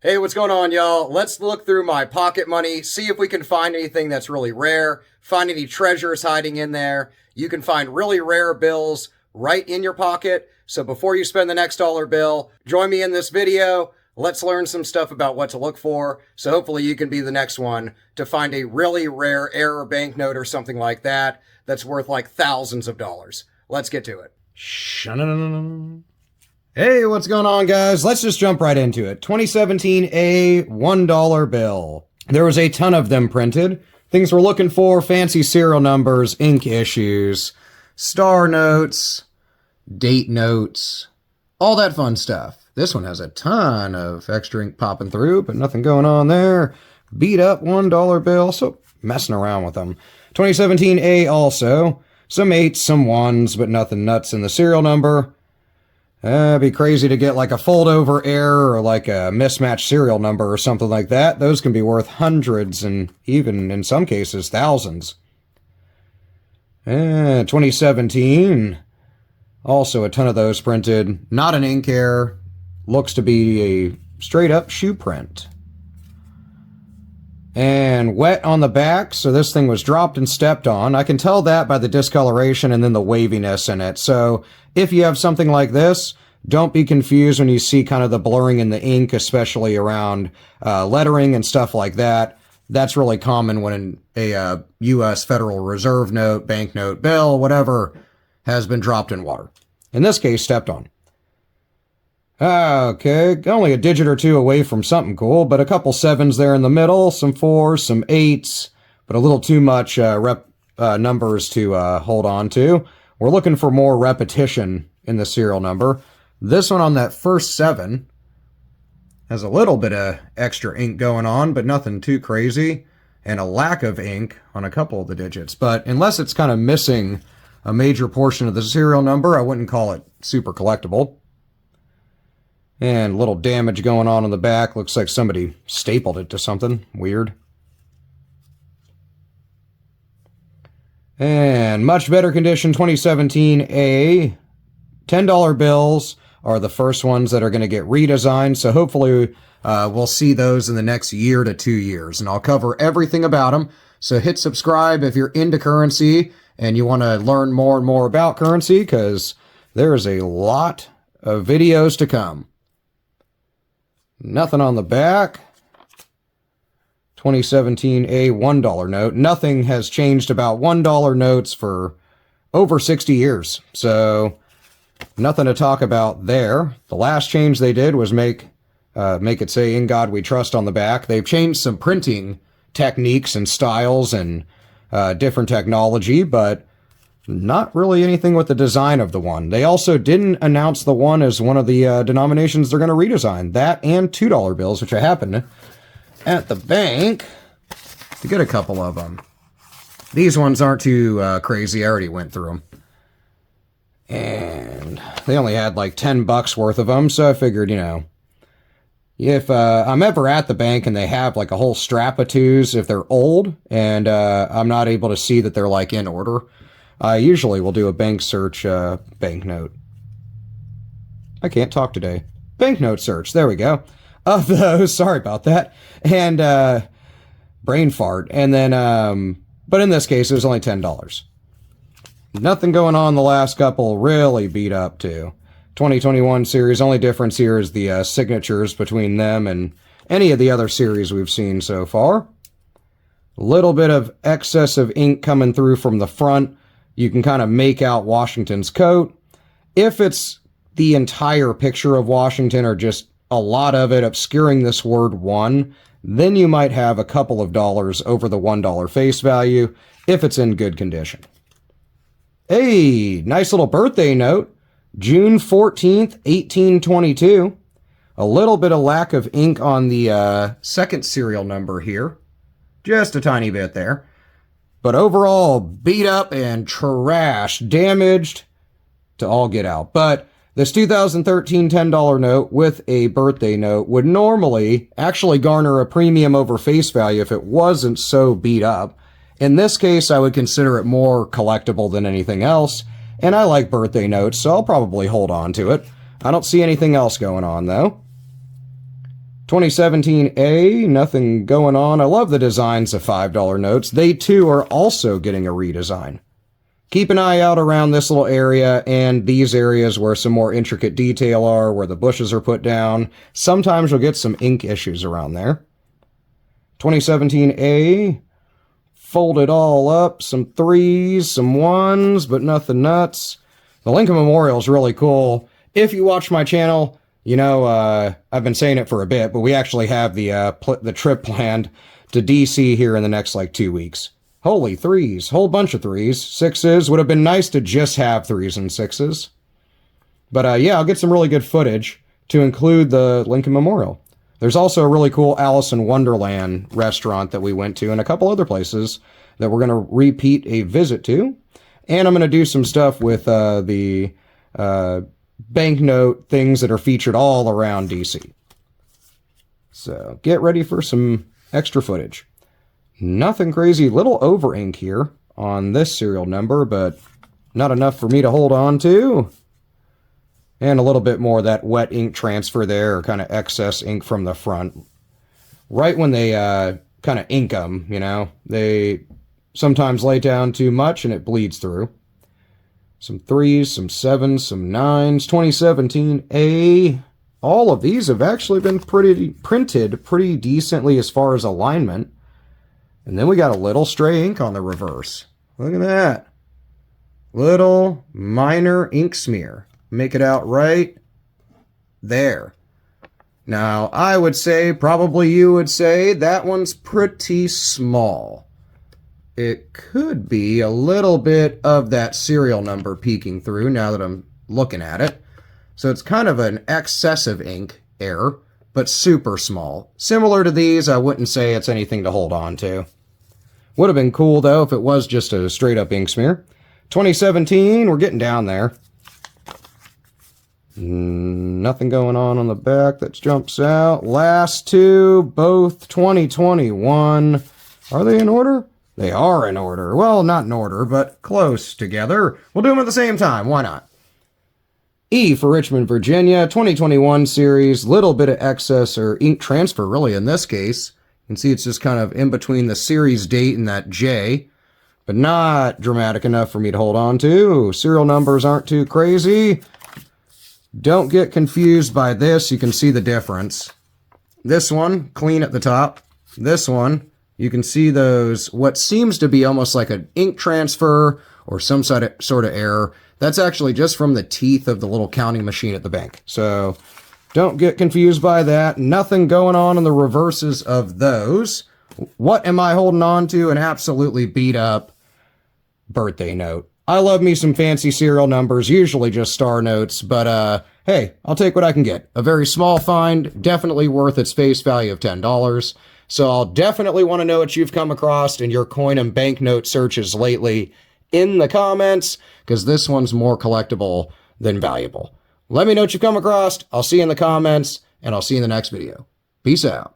Hey, what's going on, y'all? Let's look through my pocket money, see if we can find anything that's really rare, find any treasures hiding in there. You can find really rare bills right in your pocket. So before you spend the next dollar bill, join me in this video. Let's learn some stuff about what to look for. So hopefully you can be the next one to find a really rare error banknote or something like that that's worth like thousands of dollars. Let's get to it. Hey, what's going on, guys? Let's just jump right into it. 2017 A $1 bill. There was a ton of them printed. Things we're looking for: fancy serial numbers, ink issues, star notes, date notes, all that fun stuff. This one has a ton of extra ink popping through, but nothing going on there. Beat up $1 bill, so messing around with them. 2017 A also. Some 8s, some 1s, but nothing nuts in the serial number. It'd be crazy to get like a fold-over error or like a mismatched serial number or something like that. Those can be worth hundreds and even, in some cases, thousands. 2017. Also a ton of those printed. Not an ink error. Looks to be a straight-up shoe print. And wet on the back, so this thing was dropped and stepped on. I can tell that by the discoloration and then the waviness in it. So if you have something like this, don't be confused when you see kind of the blurring in the ink, especially around lettering and stuff like that. That's really common when a U.S. Federal Reserve note, banknote, bill, whatever, has been dropped in water. In this case, stepped on. Okay, only a digit or two away from something cool, but a couple 7s there in the middle, some 4s, some 8s, but a little too much numbers to hold on to. We're looking for more repetition in the serial number. This one on that first 7 has a little bit of extra ink going on, but nothing too crazy, and a lack of ink on a couple of the digits. But unless it's kind of missing a major portion of the serial number, I wouldn't call it super collectible. And a little damage going on the back. Looks like somebody stapled it to something. Weird. And much better condition, 2017 A. $10 bills are the first ones that are going to get redesigned. So hopefully we'll see those in the next year to 2 years. And I'll cover everything about them. So hit subscribe if you're into currency and you want to learn more and more about currency, because there is a lot of videos to come. Nothing on the back. 2017 A $1 note. Nothing has changed about $1 notes for over 60 years. So nothing to talk about there. The last change they did was make it say "In God We Trust" on the back. They've changed some printing techniques and styles and different technology, but not really anything with the design of the one. They also didn't announce the one as one of the denominations they're going to redesign. That and $2 bills, which I happened at the bank to get a couple of them. These ones aren't too crazy. I already went through them. And they only had like $10 worth of them, so I figured, you know, if I'm ever at the bank and they have like a whole strap of 2s, if they're old and I'm not able to see that they're like in order, I usually will do a bank search banknote. I can't talk today. Banknote search, there we go. Of those, sorry about that. And brain fart. And then, but in this case, it was only $10. Nothing going on the last couple, really beat up too. 2021 series, only difference here is the signatures between them and any of the other series we've seen so far. A little bit of excess of ink coming through from the front. You can kind of make out Washington's coat. If it's the entire picture of Washington or just a lot of it obscuring this word "one," then you might have a couple of dollars over the $1 face value if it's in good condition. Hey, nice little birthday note. June 14th, 1822. A little bit of lack of ink on the second serial number here. Just a tiny bit there. But overall, beat up and trashed, damaged to all get out. But this 2013 $10 note with a birthday note would normally actually garner a premium over face value if it wasn't so beat up. In this case, I would consider it more collectible than anything else, and I like birthday notes, so I'll probably hold on to it. I don't see anything else going on, though. 2017A, nothing going on. I love the designs of $5 notes. They too are also getting a redesign. Keep an eye out around this little area and these areas where some more intricate detail are, where the bushes are put down. Sometimes you'll get some ink issues around there. 2017A, fold it all up, some 3s, some 1s, but nothing nuts. The Lincoln Memorial is really cool. If you watch my channel, you know, I've been saying it for a bit, but we actually have the trip planned to DC here in the next, 2 weeks. Holy 3s, whole bunch of 3s. 6s, would have been nice to just have 3s and 6s. But yeah, I'll get some really good footage to include the Lincoln Memorial. There's also a really cool Alice in Wonderland restaurant that we went to and a couple other places that we're going to repeat a visit to. And I'm going to do some stuff with the banknote things that are featured all around DC. So get ready for some extra footage. Nothing crazy, little over ink here on this serial number, but not enough for me to hold on to. And a little bit more of that wet ink transfer there, or kind of excess ink from the front. Right when they kind of ink them, you know, they sometimes lay down too much and it bleeds through. Some 3s, some 7s, some 9s, 2017A. All of these have actually been printed pretty decently as far as alignment. And then we got a little stray ink on the reverse. Look at that. Little minor ink smear. Make it out right there. Now, I would say, probably you would say, that one's pretty small. It could be a little bit of that serial number peeking through now that I'm looking at it. So it's kind of an excessive ink error, but super small. Similar to these, I wouldn't say it's anything to hold on to. Would have been cool, though, if it was just a straight-up ink smear. 2017, we're getting down there. Nothing going on the back that jumps out. Last two, both 2021. Are they in order? They are in order. Well, not in order, but close together. We'll do them at the same time. Why not? E for Richmond, Virginia, 2021 series. Little bit of excess or ink transfer, really, in this case. You can see it's just kind of in between the series date and that J, but not dramatic enough for me to hold on to. Serial numbers aren't too crazy. Don't get confused by this. You can see the difference. This one, clean at the top. This one, you can see those, what seems to be almost like an ink transfer or some sort of error. That's actually just from the teeth of the little counting machine at the bank. So don't get confused by that. Nothing going on in the reverses of those. What am I holding on to? An absolutely beat up birthday note. I love me some fancy serial numbers, usually just star notes, but hey, I'll take what I can get. A very small find, definitely worth its face value of $10. So I'll definitely want to know what you've come across in your coin and banknote searches lately in the comments, because this one's more collectible than valuable. Let me know what you've come across. I'll see you in the comments, and I'll see you in the next video. Peace out.